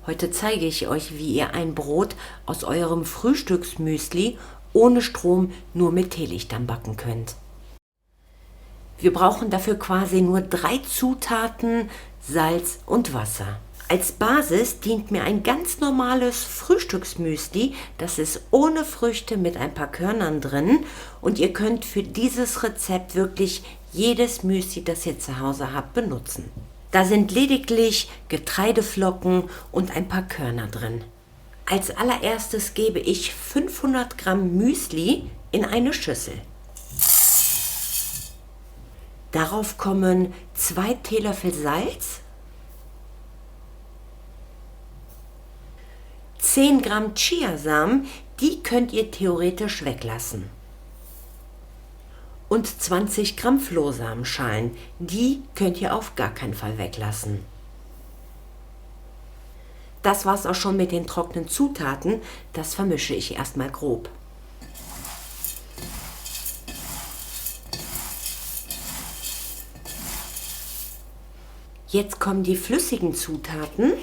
Heute zeige ich euch, wie ihr ein Brot aus eurem Frühstücksmüsli ohne Strom nur mit Teelichtern backen könnt. Wir brauchen dafür quasi nur 3 Zutaten, Salz und Wasser. Als Basis dient mir ein ganz normales Frühstücksmüsli, das ist ohne Früchte mit ein paar Körnern drin, und ihr könnt für dieses Rezept wirklich jedes Müsli, das ihr zu Hause habt, benutzen. Da sind lediglich Getreideflocken und ein paar Körner drin. Als allererstes gebe ich 500 Gramm Müsli in eine Schüssel. Darauf kommen 2 Teelöffel Salz, 10 Gramm Chiasamen, die könnt ihr theoretisch weglassen. Und 20 Gramm Flohsamenschalen, die könnt ihr auf gar keinen Fall weglassen. Das war's auch schon mit den trockenen Zutaten, das vermische ich erstmal grob. Jetzt kommen die flüssigen Zutaten.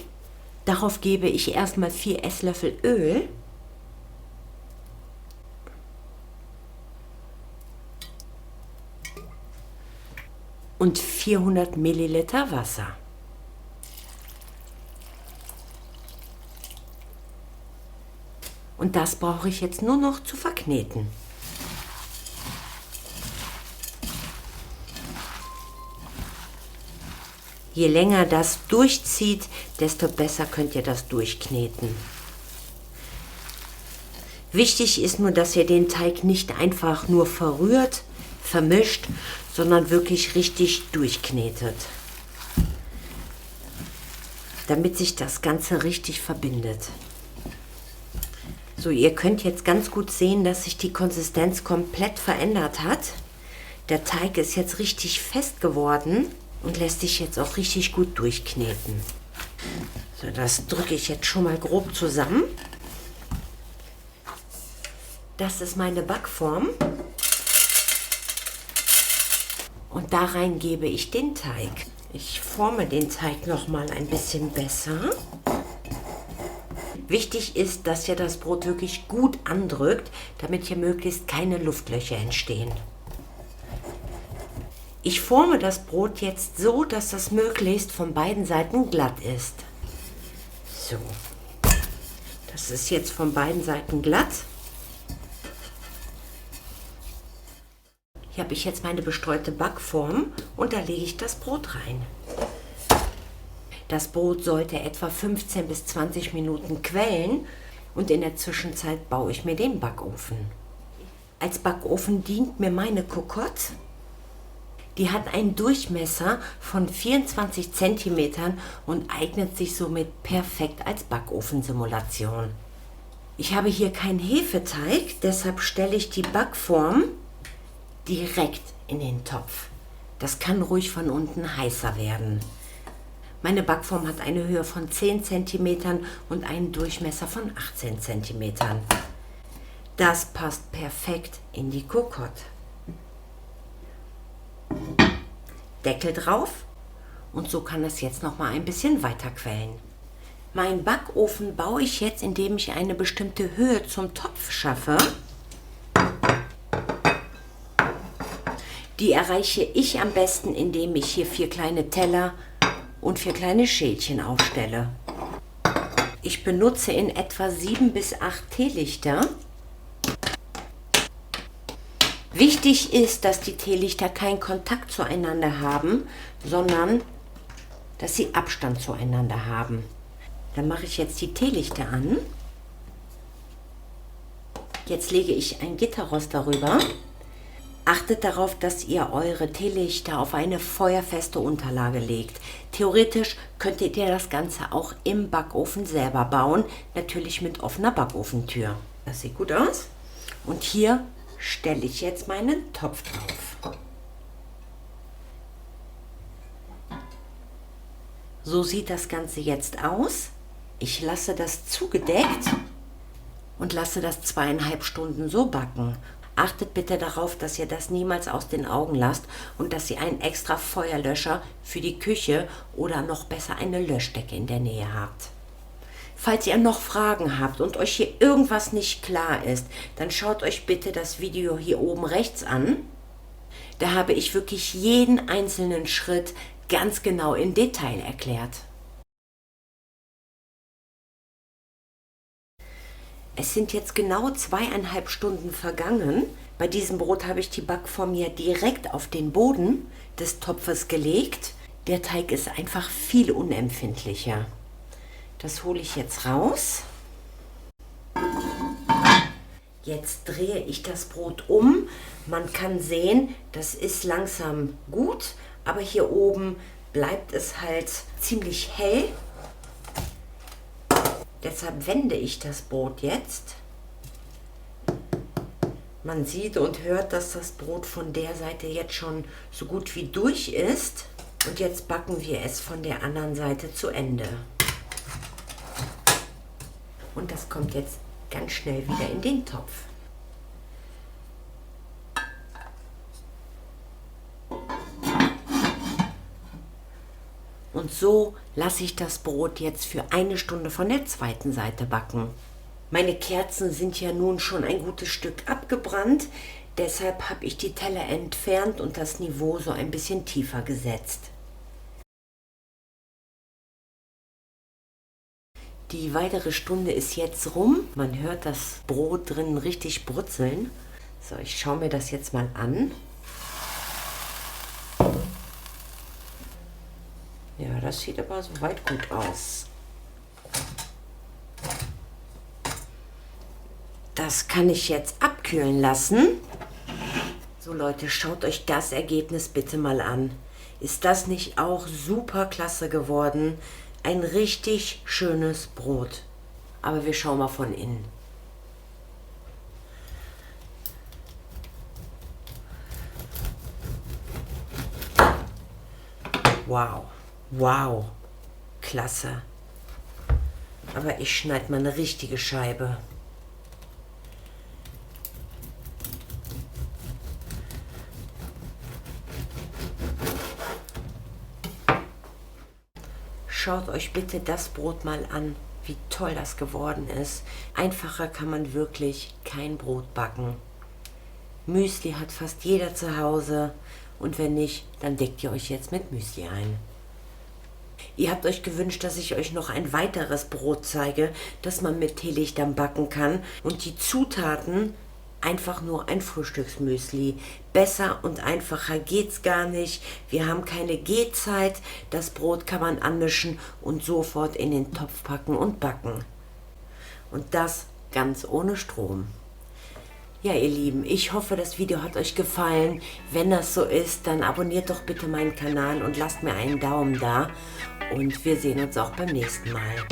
Darauf gebe ich erstmal 4 Esslöffel Öl. Und 400 Milliliter Wasser. Und das brauche ich jetzt nur noch zu verkneten. Je länger das durchzieht, desto besser könnt ihr das durchkneten. Wichtig ist nur, dass ihr den Teig nicht einfach nur verrührt, vermischt, sondern wirklich richtig durchknetet, damit sich das Ganze richtig verbindet. So, ihr könnt jetzt ganz gut sehen, dass sich die Konsistenz komplett verändert hat. Der Teig ist jetzt richtig fest geworden und lässt sich jetzt auch richtig gut durchkneten. So, das drücke ich jetzt schon mal grob zusammen. Das ist meine Backform. Und da rein gebe ich den Teig. Ich forme den Teig noch mal ein bisschen besser. Wichtig ist, dass ihr das Brot wirklich gut andrückt, damit hier möglichst keine Luftlöcher entstehen. Ich forme das Brot jetzt so, dass das möglichst von beiden Seiten glatt ist. So, das ist jetzt von beiden Seiten glatt. Hier habe ich jetzt meine bestreute Backform und da lege ich das Brot rein. Das Brot sollte etwa 15 bis 20 Minuten quellen und in der Zwischenzeit baue ich mir den Backofen. Als Backofen dient mir meine Cocotte. Die hat einen Durchmesser von 24 cm und eignet sich somit perfekt als Backofensimulation. Ich habe hier keinen Hefeteig, deshalb stelle ich die Backform direkt in den Topf. Das kann ruhig von unten heißer werden. Meine Backform hat eine Höhe von 10 cm und einen Durchmesser von 18 cm. Das passt perfekt in die Cocotte. Deckel drauf und so kann es jetzt noch mal ein bisschen weiter quellen. Meinen Backofen baue ich jetzt, indem ich eine bestimmte Höhe zum Topf schaffe. Die erreiche ich am besten, indem ich hier 4 kleine Teller und 4 kleine Schälchen aufstelle. Ich benutze in etwa 7 bis 8 Teelichter. Wichtig ist, dass die Teelichter keinen Kontakt zueinander haben, sondern dass sie Abstand zueinander haben. Dann mache ich jetzt die Teelichter an. Jetzt lege ich ein Gitterrost darüber. Achtet darauf, dass ihr eure Teelichter auf eine feuerfeste Unterlage legt. Theoretisch könntet ihr das Ganze auch im Backofen selber bauen, natürlich mit offener Backofentür. Das sieht gut aus. Und hier stelle ich jetzt meinen Topf drauf. So sieht das Ganze jetzt aus. Ich lasse das zugedeckt und lasse das 2,5 Stunden so backen. Achtet bitte darauf, dass ihr das niemals aus den Augen lasst und dass ihr einen extra Feuerlöscher für die Küche oder noch besser eine Löschdecke in der Nähe habt. Falls ihr noch Fragen habt und euch hier irgendwas nicht klar ist, dann schaut euch bitte das Video hier oben rechts an. Da habe ich wirklich jeden einzelnen Schritt ganz genau im Detail erklärt. Es sind jetzt genau 2,5 Stunden vergangen. Bei diesem Brot habe ich die Backform ja direkt auf den Boden des Topfes gelegt. Der Teig ist einfach viel unempfindlicher. Das hole ich jetzt raus. Jetzt drehe ich das Brot um. Man kann sehen, das ist langsam gut, aber hier oben bleibt es halt ziemlich hell. Deshalb wende ich das Brot jetzt. Man sieht und hört, dass das Brot von der Seite jetzt schon so gut wie durch ist. Und jetzt backen wir es von der anderen Seite zu Ende. Und das kommt jetzt ganz schnell wieder in den Topf. Und so lasse ich das Brot jetzt für 1 Stunde von der zweiten Seite backen. Meine Kerzen sind ja nun schon ein gutes Stück abgebrannt, deshalb habe ich die Teller entfernt und das Niveau so ein bisschen tiefer gesetzt. Die weitere Stunde ist jetzt rum. Man hört das Brot drin richtig brutzeln. So, ich schaue mir das jetzt mal an. Ja, das sieht aber soweit gut aus. Das kann ich jetzt abkühlen lassen. So Leute, schaut euch das Ergebnis bitte mal an. Ist das nicht auch super klasse geworden? Ein richtig schönes Brot. Aber wir schauen mal von innen. Wow, wow, klasse. Aber ich schneide mal eine richtige Scheibe. Schaut euch bitte das Brot mal an, wie toll das geworden ist. Einfacher kann man wirklich kein Brot backen. Müsli hat fast jeder zu Hause und wenn nicht, dann deckt ihr euch jetzt mit Müsli ein. Ihr habt euch gewünscht, dass ich euch noch ein weiteres Brot zeige, das man mit Teelichtern backen kann und die Zutaten einfach nur ein Frühstücksmüsli. Besser und einfacher geht's gar nicht. Wir haben keine Gehzeit. Das Brot kann man anmischen und sofort in den Topf packen und backen. Und das ganz ohne Strom. Ja, ihr Lieben, ich hoffe, das Video hat euch gefallen. Wenn das so ist, dann abonniert doch bitte meinen Kanal und lasst mir einen Daumen da. Und wir sehen uns auch beim nächsten Mal.